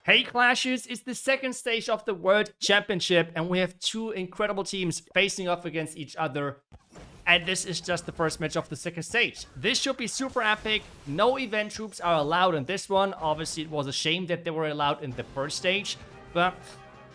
Hey Clashers, it's the second stage of the World Championship and we have two incredible teams facing off against each other. And this is just the first match of the second stage. This should be super epic. No event troops are allowed in this one. Obviously, it was a shame that they were allowed in the first stage. But,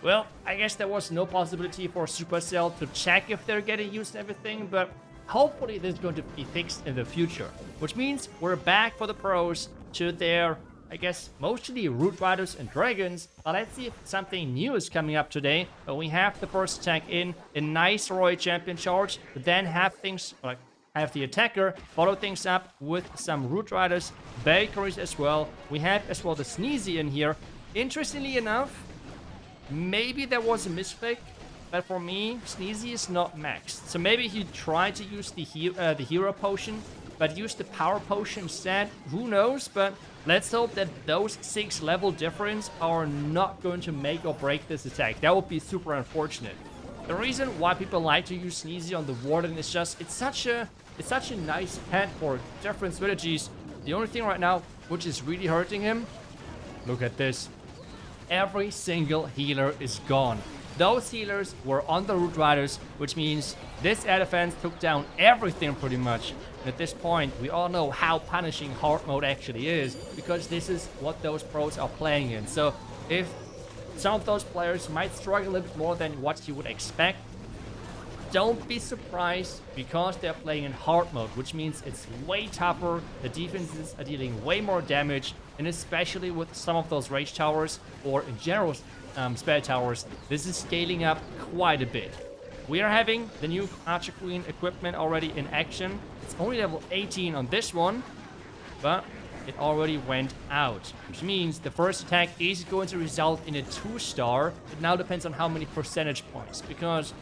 well, I guess there was no possibility for Supercell to check if they're getting used and everything. But hopefully this is going to be fixed in the future. Which means we're back for the pros to their, I guess, mostly Root Riders and Dragons. But let's see if something new is coming up today. But we have the first attack in a nice Royal Champion charge. But then have things, like, have the attacker follow things up with some Root Riders, Valkyries as well. We have as well the Sneezy in here. Interestingly enough, maybe there was a misclick. But for me, Sneezy is not maxed. So maybe he tried to use the hero potion, but used the power potion instead. Who knows? But let's hope that those 6 level difference are not going to make or break this attack. That would be super unfortunate. The reason why people like to use Sneezy on the Warden is just it's such a nice pet for different strategies. The only thing right now which is really hurting him, look at this. Every single healer is gone. Those healers were on the Root Riders, which means this air defense took down everything pretty much. And at this point, we all know how punishing hard mode actually is, because this is what those pros are playing in. So if some of those players might struggle a little bit more than what you would expect, don't be surprised, because they're playing in hard mode, which means it's way tougher, the defenses are dealing way more damage, and especially with some of those rage towers, or in general spell towers, this is scaling up quite a bit. We are having the new Archer Queen equipment already in action. It's only level 18 on this one, but it already went out, which means the first attack is going to result in a 2-star. It now depends on how many percentage points, because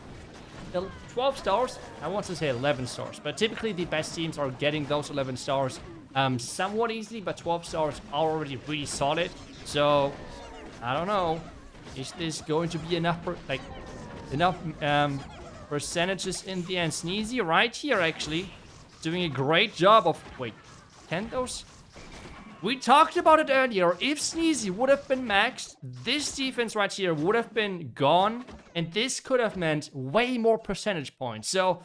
12 stars, I want to say 11 stars, but typically the best teams are getting those 11 stars somewhat easily, but 12 stars are already really solid. So I don't know, is this going to be enough percentages in the end? Sneezy right here actually doing a great job of, wait, can those? We talked about it earlier. If Sneezy would have been maxed, this defense right here would have been gone, and this could have meant way more percentage points. So,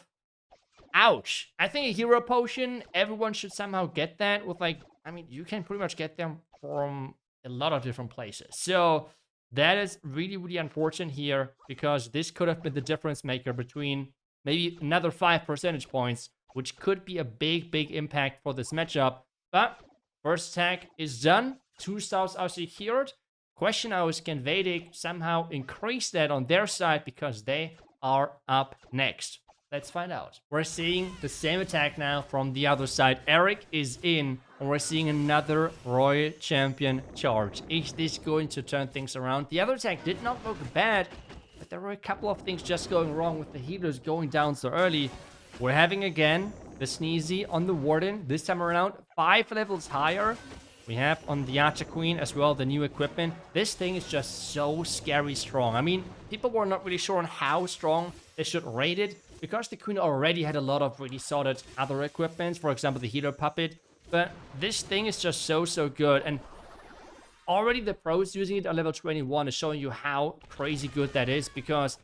ouch. I think a hero potion, everyone should somehow get that with, like, I mean, you can pretty much get them from a lot of different places. So, that is really, really unfortunate here, because this could have been the difference maker between maybe another 5 percentage points, which could be a big, big impact for this matchup. But first attack is done. 2 stars are secured. Question now is, can Vedic somehow increase that on their side, because they are up next? Let's find out. We're seeing the same attack now from the other side. Eric is in, and we're seeing another Royal Champion charge. Is this going to turn things around? The other attack did not look bad, but there were a couple of things just going wrong with the healers going down so early. We're having again the Sneezy on the Warden, this time around 5 levels higher. We have on the Archer Queen as well the new equipment. This thing is just so scary strong. I mean, people were not really sure on how strong they should rate it, because the Queen already had a lot of really solid other equipments, for example the healer puppet. But this thing is just so good, and already the pros using it at level 21 is showing you how crazy good that is, because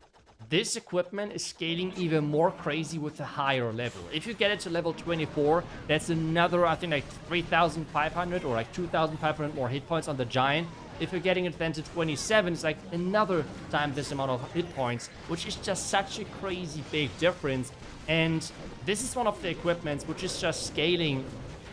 this equipment is scaling even more crazy with the higher level. If you get it to level 24, that's another, I think, like 3,500 or like 2,500 more hit points on the Giant. If you're getting it then to 27, it's like another time this amount of hit points, which is just such a crazy big difference. And this is one of the equipments which is just scaling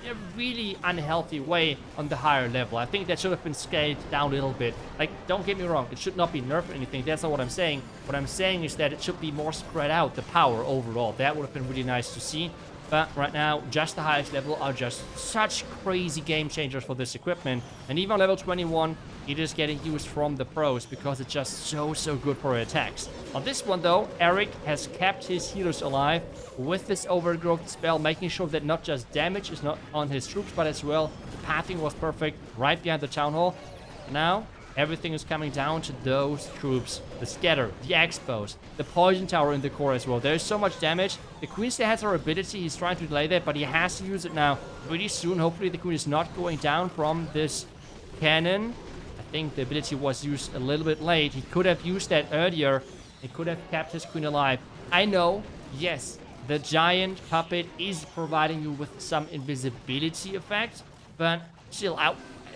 in a really unhealthy way on the higher level. I think that should have been scaled down a little bit. Like, don't get me wrong, it should not be nerfed or anything. That's not what I'm saying. What I'm saying is that it should be more spread out, the power overall. That would have been really nice to see. But right now, just the highest level are just such crazy game changers for this equipment. And even on level 21, it is getting used from the pros, because it's just so good for attacks. On this one though, Eric has kept his healers alive with this overgrowth spell, making sure that not just damage is not on his troops, but as well the pathing was perfect right behind the town hall. Now everything is coming down to those troops. The scatter, the expose, the poison tower in the core as well. There's so much damage. The Queen still has her ability. He's trying to delay that, but he has to use it now pretty soon. Hopefully the Queen is not going down from this cannon. I think the ability was used a little bit late. He could have used that earlier. He could have kept his queen alive. I know, yes, the giant puppet is providing you with some invisibility effect, but still, I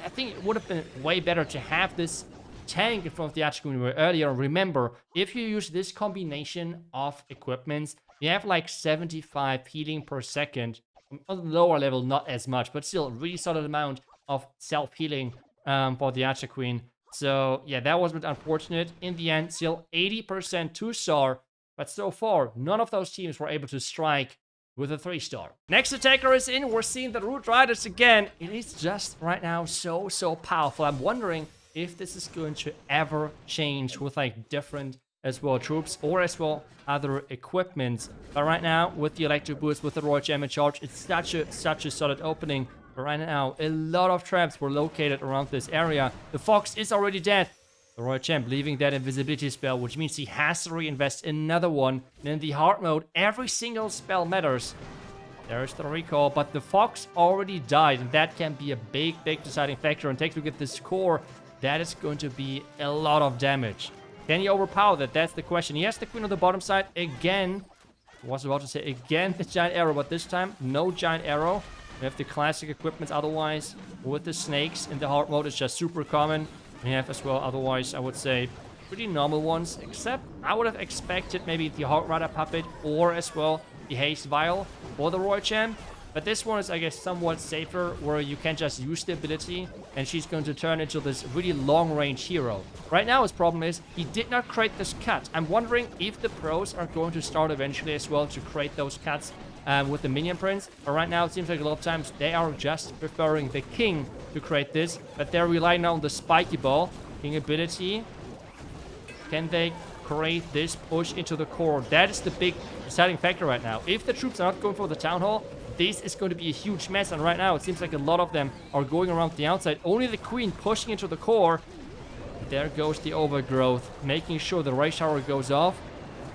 think it would have been way better to have this tank in front of the Archqueen earlier. Remember, if you use this combination of equipments, you have like 75 healing per second. On the lower level, not as much, but still, really solid amount of self-healing for the Archqueen. So, yeah, that was a bit unfortunate. In the end, still 80% 2-star, but so far, none of those teams were able to strike with a 3-star. Next attacker is in. We're seeing the Root Riders again. It is just right now so powerful. I'm wondering if this is going to ever change with like different as well troops or as well other equipment. But right now, with the electric boost, with the Royal Champion charge, it's such a solid opening. But right now, a lot of traps were located around this area. The Fox is already dead. The Royal Champ leaving that invisibility spell, which means he has to reinvest another one. And in the hard mode, every single spell matters. There's the recall, but the Fox already died, and that can be a big deciding factor. And take a look at this core. That is going to be a lot of damage. Can he overpower that? That's the question. He has the queen on the bottom side again. I was about to say again the giant arrow, but this time no giant arrow. We have the classic equipment otherwise with the snakes in the hard mode. It's just super common. We have as well otherwise, I would say, pretty normal ones, except I would have expected maybe the Hog Rider Puppet or as well the Haste Vial for the Royal Champ. But this one is, I guess, somewhat safer, where you can just use the ability, and she's going to turn into this really long-range hero. Right now, his problem is he did not create this cut. I'm wondering if the pros are going to start eventually as well to create those cuts with the minion prince. But right now, it seems like a lot of times they are just preferring the king to create this, but they're relying on the spiky ball. King ability. Can they create this push into the core? That is the big deciding factor right now. If the troops are not going for the town hall, this is going to be a huge mess, and right now it seems like a lot of them are going around the outside. Only the queen pushing into the core. There goes the overgrowth, making sure the Rage Tower goes off,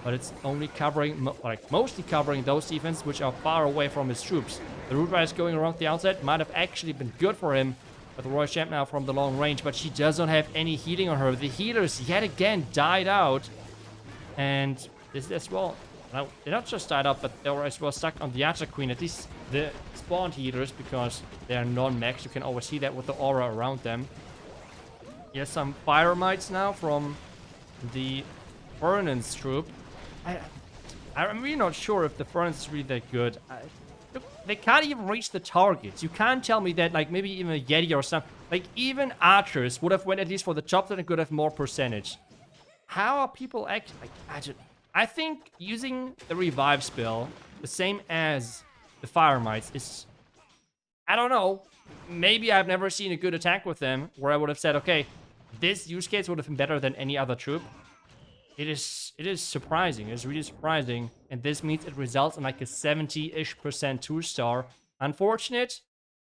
but it's only covering, mostly covering those defenses which are far away from his troops. The Root Riders going around the outside might have actually been good for him, but the Royal Champ now from the long range, but she does not have any healing on her. The healers yet again died out, and this as well. Now, they not just died out, but they were as well stuck on the Archqueen. At least the spawned healers, because they are non-max. You can always see that with the aura around them. Here's some Fire Mites now from the Fernand's troop. I'm really not sure if the Fernand's is really that good. Look, they can't even reach the targets. You can't tell me that, like, maybe even a Yeti or something. Like, even archers would have went at least for the top and could have more percentage. How are people acting? Like, I think using the revive spell, the same as the Fire Mites, is, I don't know, maybe I've never seen a good attack with them where I would have said, okay, this use case would have been better than any other troop. It is surprising. It's really surprising, and this means it results in like a 70-ish% 2-star. Unfortunate,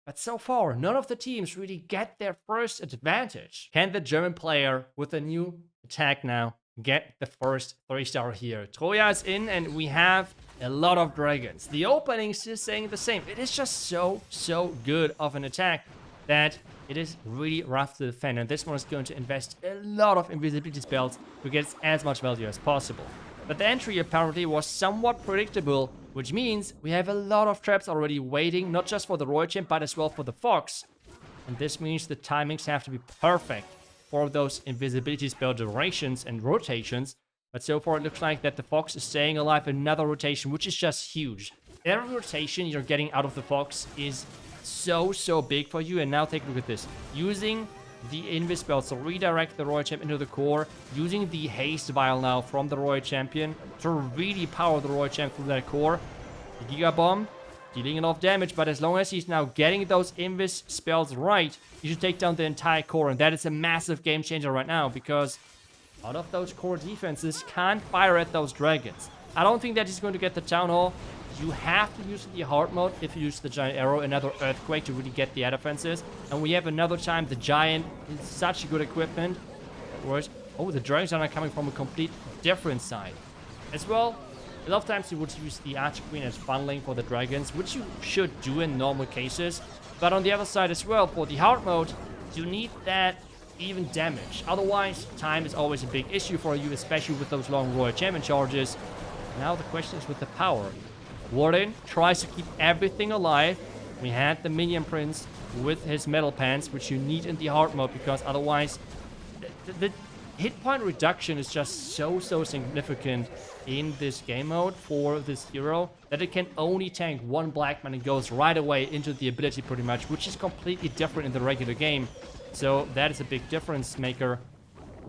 but so far none of the teams really get their first advantage. Can the German player with a new attack now get the first 3-star here? Troya is in, and we have a lot of dragons. The opening is just saying the same. It is just so good of an attack that it is really rough to defend, and this one is going to invest a lot of invisibility spells to get as much value as possible. But the entry apparently was somewhat predictable, which means we have a lot of traps already waiting, not just for the Royal Champ, but as well for the Fox. And this means the timings have to be perfect for those invisibility spell durations and rotations. But so far it looks like that the Fox is staying alive another rotation, which is just huge. Every rotation you're getting out of the Fox is so big for you. And now take a look at this. Using the Invis spells to redirect the Royal Champ into the core, using the Haste Vial now from the Royal Champion to really power the Royal Champ through that core. The Giga Bomb dealing a lot of damage, but as long as he's now getting those Invis spells right, he should take down the entire core, and that is a massive game changer right now, because out of those core defenses can't fire at those dragons. I don't think that he's going to get the Town Hall. You have to use the hard mode if you use the Giant Arrow, another Earthquake to really get the defenses. And we have another time the Giant is such good equipment. Whereas, oh, the dragons are now coming from a complete different side. As well, a lot of times you would use the Archqueen as funneling for the dragons, which you should do in normal cases. But on the other side as well, for the hard mode, you need that even damage. Otherwise, time is always a big issue for you, especially with those long Royal Champion charges. Now the question is with the power. Warden tries to keep everything alive. We had the Minion Prince with his Metal Pants, which you need in the hard mode, because otherwise the hit point reduction is just so significant in this game mode for this hero that it can only tank one black man and goes right away into the ability pretty much, which is completely different in the regular game. So that is a big difference maker.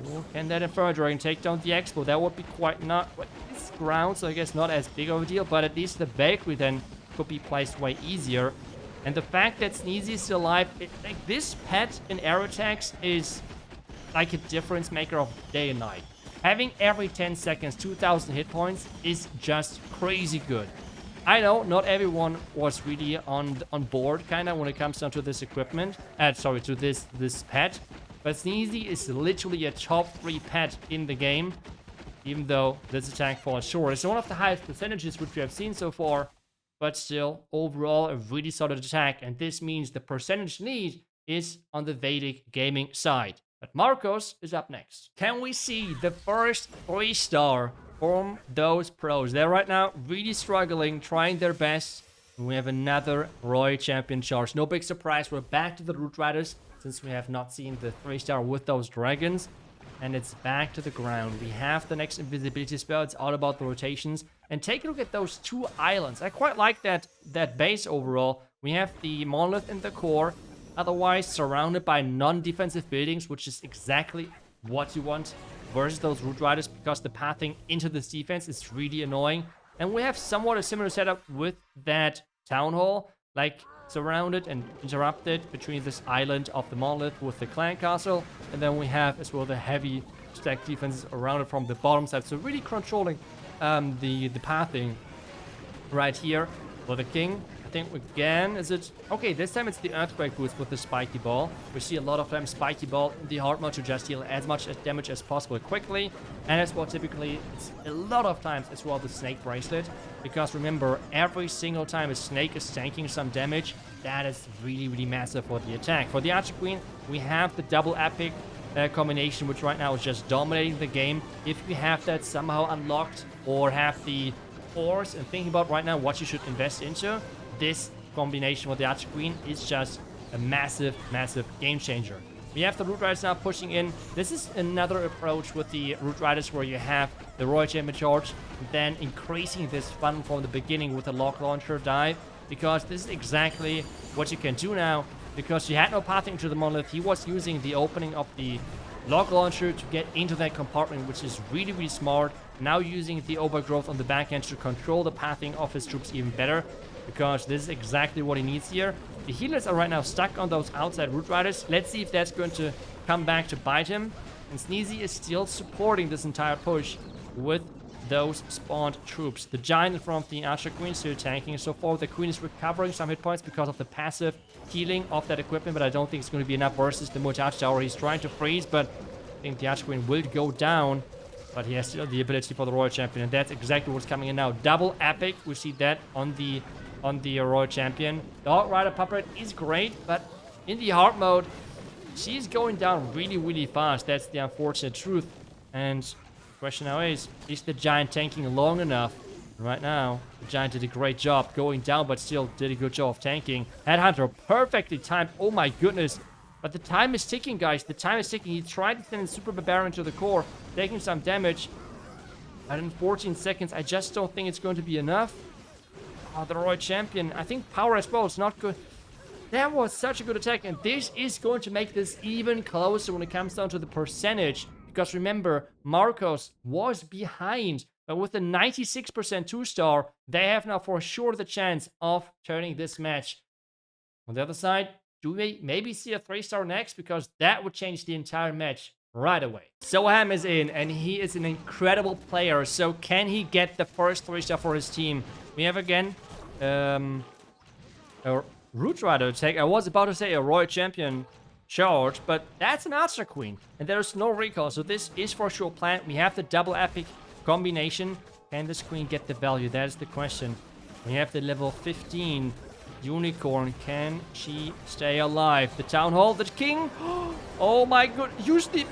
Oh, can that Inferno Dragon take down the Expo? That would be quite not... It's ground, so I guess not as big of a deal, but at least the Valkyrie then could be placed way easier. And the fact that Sneezy is still alive, like this pet in air attacks is like a difference maker of day and night. Having every 10 seconds 2,000 hit points is just crazy good. I know not everyone was really on board kind of when it comes down to this equipment. To this pet. But Sneezy is literally a top 3 pet in the game, even though this attack falls short. It's one of the highest percentages which we have seen so far, but still, overall, a really solid attack. And this means the percentage lead is on the Vedic gaming side. But Marcos is up next. Can we see the first 3-star from those pros? They're right now really struggling, trying their best. And we have another Royal Champion charge. No big surprise, we're back to the Root Riders, since we have not seen the 3-star with those dragons. And it's back to the ground. We have the next invisibility spell. It's all about the rotations. And take a look at those 2 islands. I quite like that base overall. We have the monolith in the core, otherwise surrounded by non-defensive buildings, which is exactly what you want versus those Root Riders, because the pathing into this defense is really annoying. And we have somewhat a similar setup with that town hall, like surrounded and interrupted between this island of the monolith with the clan castle, and then we have as well the heavy stack defenses around it from the bottom side. So really controlling the pathing right here for the king. I think again, is it okay? This time it's the earthquake boost with the spiky ball. We see a lot of them spiky ball in the hard mode to just deal as much damage as possible quickly, and as well typically it's a lot of times as well the snake bracelet, because remember, every single time a snake is tanking some damage, that is really massive for the attack. For the Archer Queen, we have the double epic combination, which right now is just dominating the game. If you have that somehow unlocked or have the force and thinking about right now what you should invest into, this combination with the Archer Queen is just a massive game changer. We have the Root Riders now pushing in. This is another approach with the Root Riders where you have the Royal Champion charge, then increasing this fun from the beginning with the Lock Launcher dive, because this is exactly what you can do now, because you had no pathing to the monolith. He was using the opening of the Lock Launcher to get into that compartment, which is really smart. Now using the overgrowth on the back end to control the pathing of his troops even better, because this is exactly what he needs here. The healers are right now stuck on those outside Root Riders. Let's see if that's going to come back to bite him. And Sneezy is still supporting this entire push with those spawned troops. The giant in front of the Archer Queen still tanking. So far, the Queen is recovering some hit points because of the passive healing of that equipment, but I don't think it's going to be enough versus the Multi-Arch Tower. He's trying to freeze, but I think the Archer Queen will go down. But he has still the ability for the Royal Champion, and that's exactly what's coming in now. Double epic. We see that on the Royal Champion. The Hog Rider puppet is great, but in the hard mode, she's going down really fast. That's the unfortunate truth. And the question now is the Giant tanking long enough? Right now, the Giant did a great job going down, but still did a good job of tanking. Headhunter perfectly timed. Oh my goodness. But the time is ticking, guys. The time is ticking. He tried to send Super Barbarian to the core, taking some damage. But in 14 seconds, I just don't think it's going to be enough. Oh, the Royal Champion. I think power as well is not good. That was such a good attack, and this is going to make this even closer when it comes down to the percentage. Because remember, Marcos was behind, but with a 96% 2-star, they have now for sure the chance of turning this match. On the other side, do we maybe see a 3-star next? Because that would change the entire match right away. Soham is in, and he is an incredible player. So can he get the first 3-star for his team? We have again a Root Rider attack. I was about to say a Royal Champion charge, but that's an Archer Queen, and there's no recall, so this is for sure planned. We have the double epic combination. Can this Queen get the value? That is the question. We have the level 15 Unicorn, can she stay alive? The Town Hall, the King. Oh my god, use the...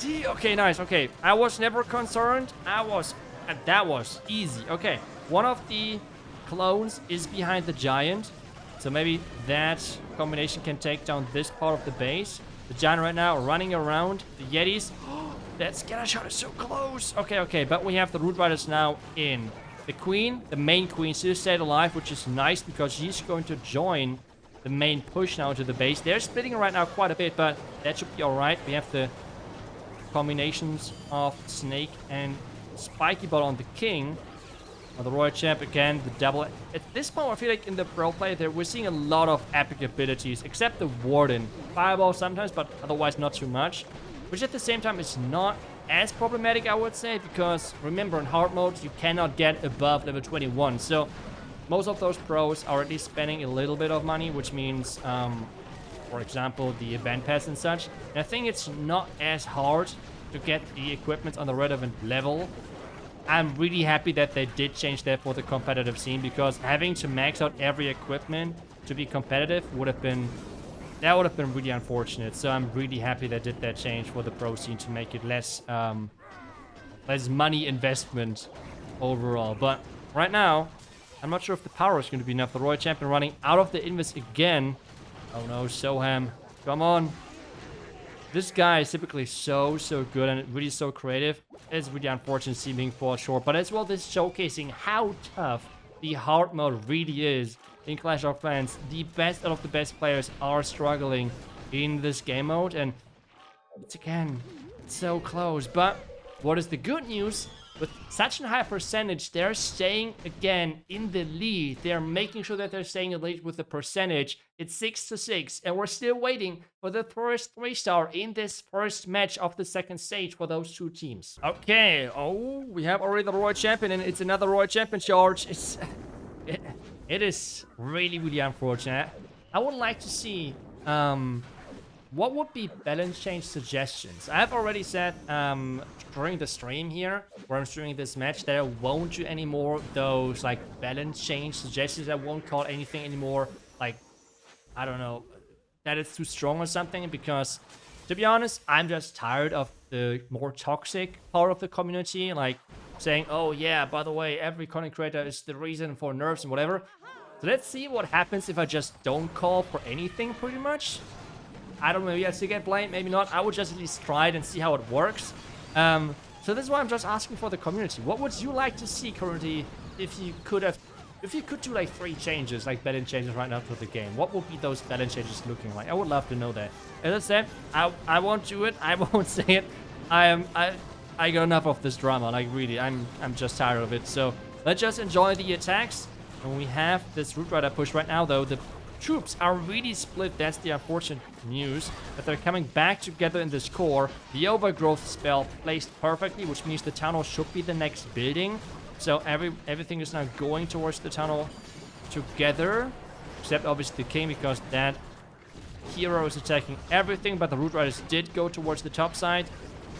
Okay, nice, okay. I was never concerned. That was easy. Okay, one of the clones is behind the Giant. So maybe that combination can take down this part of the base. The Giant right now running around. The Yetis. That scatter shot is so close. Okay, but we have the Root Riders now in. The Queen, the main Queen, still stayed alive, which is nice because she's going to join the main push now to the base. They're splitting right now quite a bit, but that should be alright. We have the combinations of Snake and Spiky Ball on the King. On the Royal Champ again, the double. At this point, I feel like in the pro play there, we're seeing a lot of epic abilities, except the Warden. Fireball sometimes, but otherwise not too much. Which at the same time is not as problematic, I would say, because remember, in hard mode, you cannot get above level 21. So most of those pros are at least spending a little bit of money, which means, for example, the event pass and such. And I think it's not as hard to get the equipment on the relevant level. I'm really happy that they did change that for the competitive scene, because having to max out every equipment to be competitive would have been really unfortunate. So I'm really happy they did that change for the pro scene to make it less money investment overall. But right now, I'm not sure if the power is going to be enough. The Royal Champion running out of the invis again. Oh no, Soham, come on. This guy is typically so good and really so creative. It's really unfortunate seeing him fall short, but as well, this showcasing how tough the hard mode really is in Clash of Clans. The best out of the best players are struggling in this game mode, and it's again so close. But what is the good news? With such a high percentage, they're staying again in the lead. They're making sure that they're staying in the lead with the percentage. It's 6-6, and we're still waiting for the first 3-star in this first match of the second stage for those two teams. Okay, oh, we have already the Royal Champion, and it's another Royal Champion charge. It is really unfortunate. I would like to see what would be balance change suggestions. I've already said during the stream here, where I'm streaming this match, that I won't do any more of those like balance change suggestions. I won't call anything anymore like, I don't know, that it's too strong or something, because to be honest, I'm just tired of the more toxic part of the community, like saying, oh yeah, by the way, every content creator is the reason for nerfs and whatever. So let's see what happens if I just don't call for anything, pretty much. I don't know, maybe I still get blamed, maybe not. I would just at least try it and see how it works. So this is why I'm just asking for the community. What would you like to see currently if you could do like 3 changes, like balance changes right now for the game? What would be those balance changes looking like? I would love to know that. As I said, I won't do it. I won't say it. I got enough of this drama. Like really, I'm just tired of it. So let's just enjoy the attacks. And we have this Root Rider push right now, though. The troops are really split. That's the unfortunate news, that they're coming back together in this core. The overgrowth spell placed perfectly, which means the tunnel should be the next building. So everything is now going towards the tunnel together, except obviously the King, because that hero is attacking everything. But the Root Riders did go towards the top side.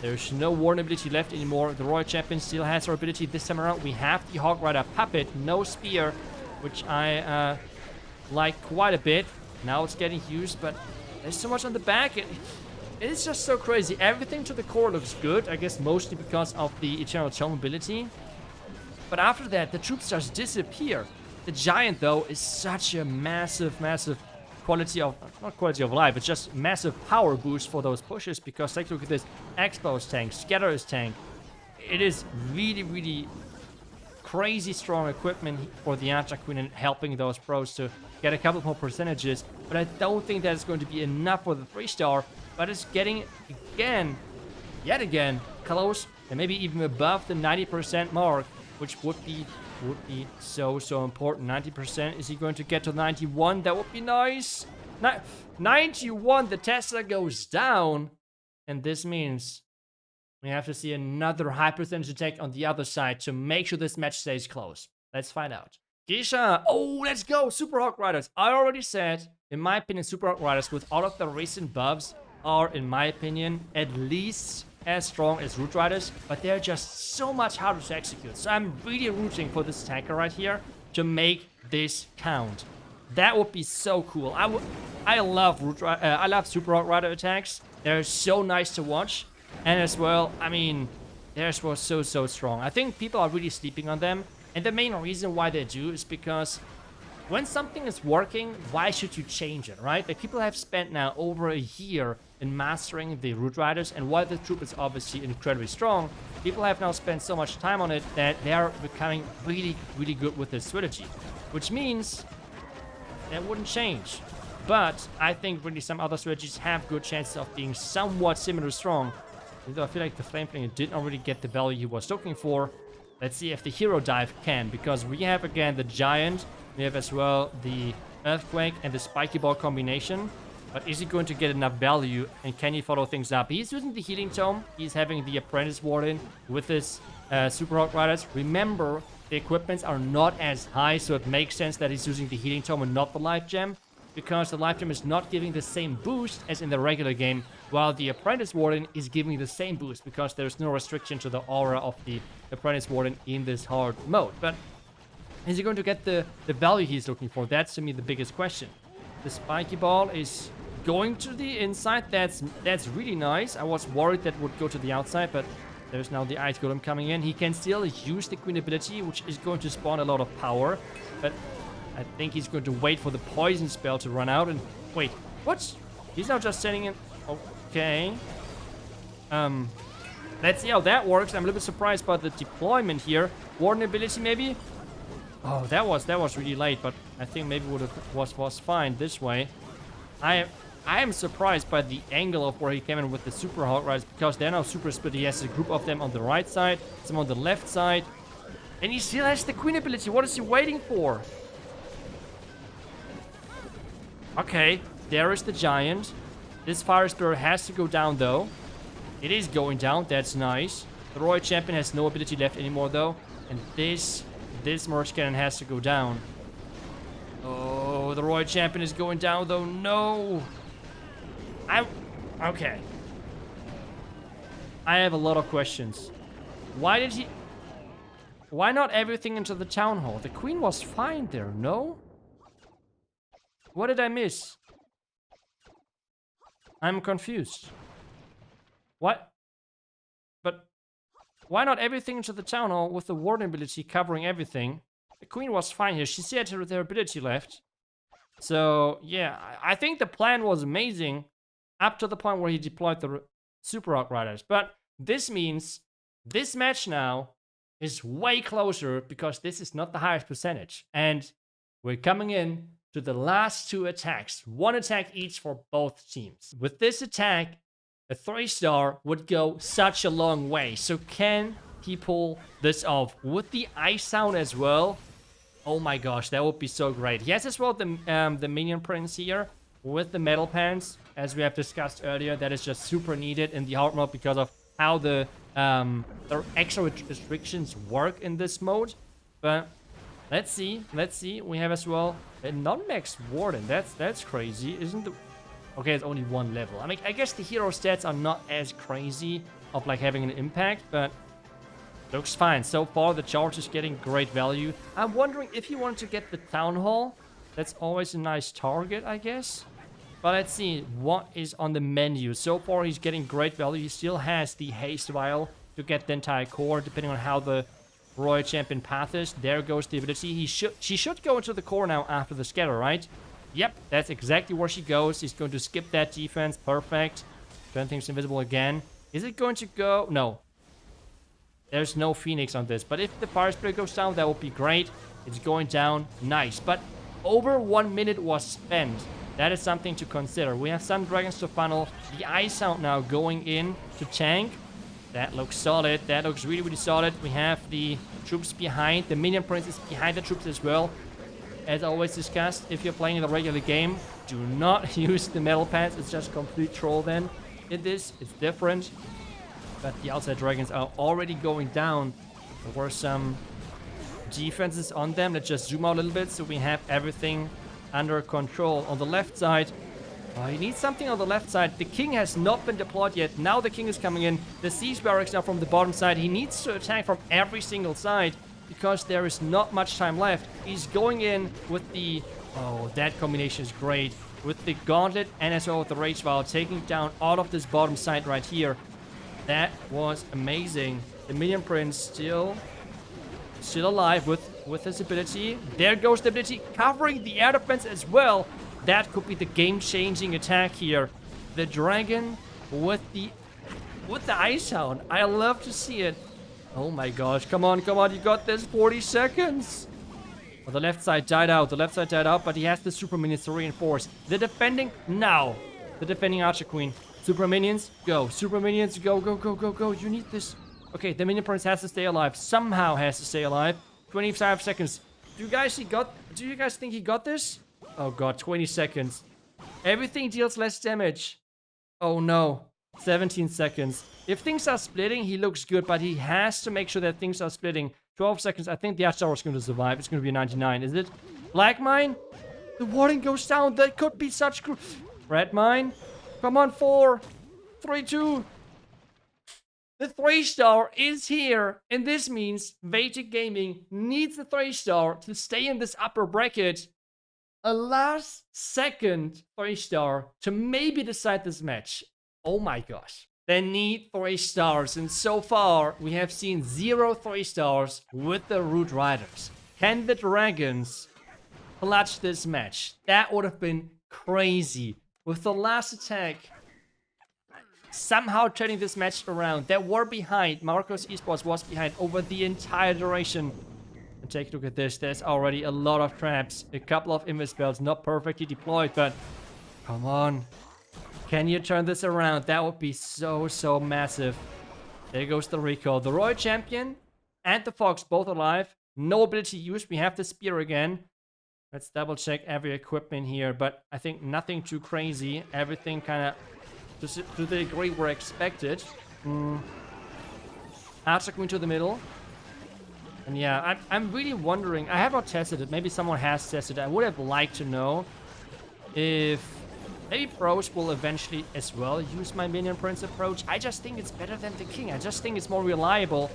There's no Warden ability left anymore. The Royal Champion still has her ability. This time around, we have the Hog Rider Puppet, no spear, which I like quite a bit. Now it's getting used, but there's so much on the back. It is just so crazy. Everything to the core looks good, I guess mostly because of the Eternal Tome ability. But after that, the troops just disappear. The Giant, though, is such a massive quality of, not quality of life, it's just massive power boost for those pushes, because take a look at this Expo's tank, Scatter's tank. It is really crazy strong equipment for the Anti Queen and helping those pros to get a couple more percentages. But I don't think that is going to be enough for the 3-star, but it's getting yet again close and maybe even above the 90% mark, which would be so important. 90%. Is he going to get to 91? That would be nice. 91. The Tesla goes down, and this means we have to see another high percentage attack on the other side to make sure this match stays close. Let's find out. Gisha. Oh, let's go. Super Hawk Riders. I already said, in my opinion, Super Hawk Riders with all of the recent buffs are, in my opinion, at least as strong as Root Riders, but they're just so much harder to execute. So I'm really rooting for this tanker right here to make this count. That would be so cool. I love Super Rock Rider attacks. They're so nice to watch. And as well, I mean, they're as well so strong. I think people are really sleeping on them. And the main reason why they do is because when something is working, why should you change it, right? Like, people have spent now over a year in mastering the Root Riders, and while the troop is obviously incredibly strong, people have now spent so much time on it that they are becoming really good with this strategy. Which means that wouldn't change. But I think really some other strategies have good chances of being somewhat similar strong. Although I feel like the Flame Flinger did not really get the value he was looking for. Let's see if the Hero Dive can, because we have again the Giant, we have as well the Earthquake and the Spiky Ball combination. But is he going to get enough value, and can he follow things up? He's using the Healing Tome, he's having the Apprentice Warden with his Super Rock Riders. Remember, the equipments are not as high, so it makes sense that he's using the Healing Tome and not the Life Gem, because the Life Gem is not giving the same boost as in the regular game, while the Apprentice Warden is giving the same boost, because there's no restriction to the aura of the Apprentice Warden in this hard mode. But is he going to get the value he's looking for? That's, to me, the biggest question. The Spiky Ball is going to the inside. That's really nice. I was worried that would go to the outside, but there's now the Ice Golem coming in. He can still use the Queen ability, which is going to spawn a lot of power, but I think he's going to wait for the poison spell to run out. And wait, what? He's now just setting in. Okay. Let's see how that works. I'm a little bit surprised by the deployment here. Warden ability, maybe? Oh, that was really late, but I think maybe was fine this way. I am surprised by the angle of where he came in with the Super Hog Riders, because they're now super split. He has a group of them on the right side, some on the left side, and he still has the Queen ability. What is he waiting for? Okay, there is the Giant. This Fire Spirit has to go down, though. It is going down. That's nice. The Royal Champion has no ability left anymore, though. And this Merge Cannon has to go down. Oh, the Royal Champion is going down, though. No. Okay. I have a lot of questions. Why not everything into the Town Hall? The Queen was fine there, no? What did I miss? I'm confused. What? But why not everything into the Town Hall with the Warden ability covering everything? The Queen was fine here. She still had her ability left. So, yeah, I think the plan was amazing up to the point where he deployed the Super Rock Riders. But this means this match now is way closer, because this is not the highest percentage. And we're coming in to the last two attacks. One attack each for both teams. With this attack, a 3-star would go such a long way. So can he pull this off with the ice sound as well? Oh my gosh, that would be so great. He has as well the Minion Prince here with the Metal Pants, as we have discussed earlier. That is just super needed in the hard mode because of how the extra restrictions work in this mode. But let's see. We have as well a non-max Warden. That's crazy, isn't the... Okay, it's only one level. I mean, I guess the hero stats are not as crazy of like having an impact, but looks fine. So far, the charge is getting great value. I'm wondering if he wanted to get the Town Hall. That's always a nice target, I guess. But let's see what is on the menu. So far, he's getting great value. He still has the Haste Vial to get the entire core, depending on how the Royal Champion path is. There goes the ability. She should go into the core now after the scatter, right? Yep, that's exactly where she goes. He's going to skip that defense. Perfect. Turn things invisible again. Is it going to go? No. There's no Phoenix on this. But if the Fire Spirit goes down, that would be great. It's going down. Nice. But over 1 minute was spent. That is something to consider. We have some Dragons to funnel. The Ice Sound now going in to tank. That looks solid. That looks really solid. We have the troops behind. The Minion Prince is behind the troops as well. As always discussed, if you're playing the regular game, do not use the Metal Pants. It's just complete troll then. In this, it's different. But the outside dragons are already going down. There were some defenses on them. Let's just zoom out a little bit so we have everything under control. On the left side, he needs something on the left side. The king has not been deployed yet. Now the king is coming in. The siege barracks now from the bottom side. He needs to attack from every single side. because there is not much time left. He's going in with the... Oh, that combination is great. With the Gauntlet and as well with the Rage Vial, taking down all of this bottom side right here. That was amazing. The Minion Prince still alive with his ability. There goes the ability, covering the air defense as well. That could be the game-changing attack here. The dragon with the Ice Hound. I love to see it. Oh my gosh, come on, you got this. 40 seconds. Well, the left side died out. But he has the super minions to reinforce. The defending now. The defending Archer Queen. Super minions, go. Super minions, go. You need this. Okay, the Minion Prince has to stay alive. Somehow has to stay alive. 25 seconds. Do you guys think he got this? Oh god, 20 seconds. Everything deals less damage. Oh no. 17 seconds. If things are splitting, he looks good, but he has to make sure that things are splitting. 12 seconds. I think the Archer is going to survive. It's going to be a 99, is it? Black Mine? The warning goes down. That could be such... Red Mine? Come on, 4, 3, 2. The 3-star is here. And this means Vedic Gaming needs the 3-star to stay in this upper bracket. A last second 3-star to maybe decide this match. Oh my gosh. They need 3 stars, and so far we have seen 0 3-stars with the Root Riders. Can the Dragons clutch this match? That would have been crazy. With the last attack somehow turning this match around. They were behind. Marcos Esports was behind over the entire duration. And take a look at this. There's already a lot of traps. A couple of invis spells not perfectly deployed, but come on. Can you turn this around? That would be so massive. There goes the recall. The Royal Champion and the Fox both alive. No ability used. We have the Spear again. Let's double check every equipment here. But I think nothing too crazy. Everything kind of to the degree we're expected. Archer Queen to the middle. And yeah, I'm really wondering. I have not tested it. Maybe someone has tested it. I would have liked to know if... Maybe pros will eventually as well use my Minion Prince approach. I just think it's better than the King. I just think it's more reliable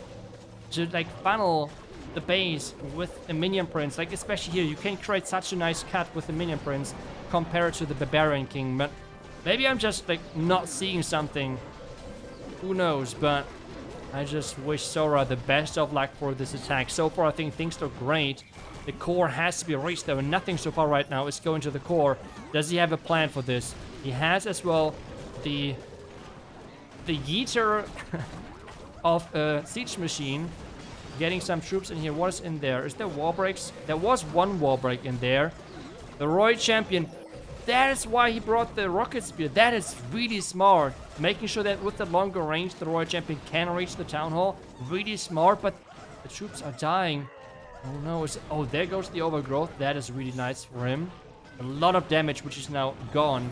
to like funnel the base with a Minion Prince. Like especially here, you can create such a nice cut with the Minion Prince compared to the Barbarian King. But maybe I'm just like not seeing something. Who knows? But I just wish Sora the best of luck for this attack. So far, I think things look great. The core has to be reached though, and nothing so far right now is going to the core. Does he have a plan for this? He has as well the Yeeter of a Siege Machine. Getting some troops in here. What is in there? Is there wall breaks? There was one wall break in there. The Royal Champion. That is why he brought the Rocket Spear. That is really smart. Making sure that with the longer range, the Royal Champion can reach the Town Hall. Really smart, but the troops are dying. Oh no, oh, there goes the Overgrowth. That is really nice for him. A lot of damage, which is now gone.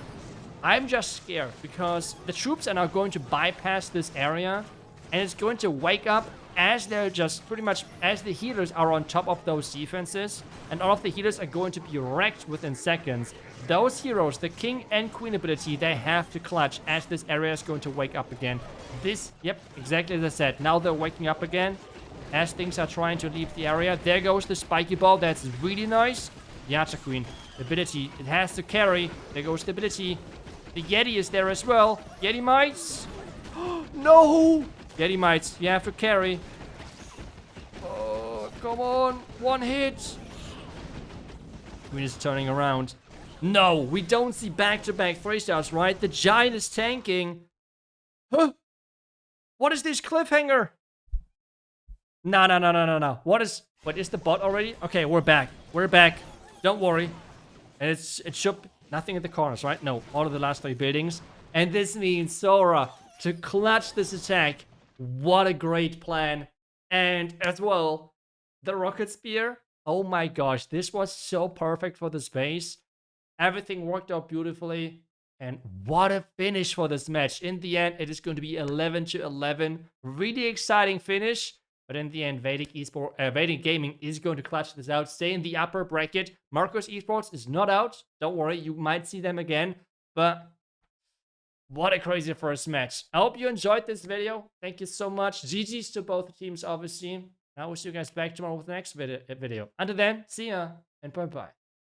I'm just scared because the troops are now going to bypass this area, and it's going to wake up as they're just pretty much as the healers are on top of those defenses, and all of the healers are going to be wrecked within seconds. Those heroes, the King and Queen ability, they have to clutch as this area is going to wake up again. This, yep, exactly as I said. Now they're waking up again. As things are trying to leave the area. There goes the spiky ball. That's really nice. The Archer Queen. Ability. It has to carry. There goes the ability. The Yeti is there as well. Yeti Mites. No! Yeti Mites. You have to carry. Oh, come on. One hit. Queen is turning around. No, we don't see back-to-back 3-stars, right? The Giant is tanking. Huh? What is this cliffhanger? No. What is the bot already? Okay, we're back. We're back. Don't worry. And it should be nothing in the corners, right? No, all of the last 3 buildings. And this means Sora to clutch this attack. What a great plan. And as well, the Rocket Spear. Oh my gosh, this was so perfect for the space. Everything worked out beautifully. And what a finish for this match. In the end, it is going to be 11-11. Really exciting finish. But in the end, Vedic Gaming is going to clutch this out. Stay in the upper bracket. Marcos Esports is not out. Don't worry, you might see them again. But what a crazy first match. I hope you enjoyed this video. Thank you so much. GG's to both teams, obviously. I will see you guys back tomorrow with the next video. Until then, see ya and bye-bye.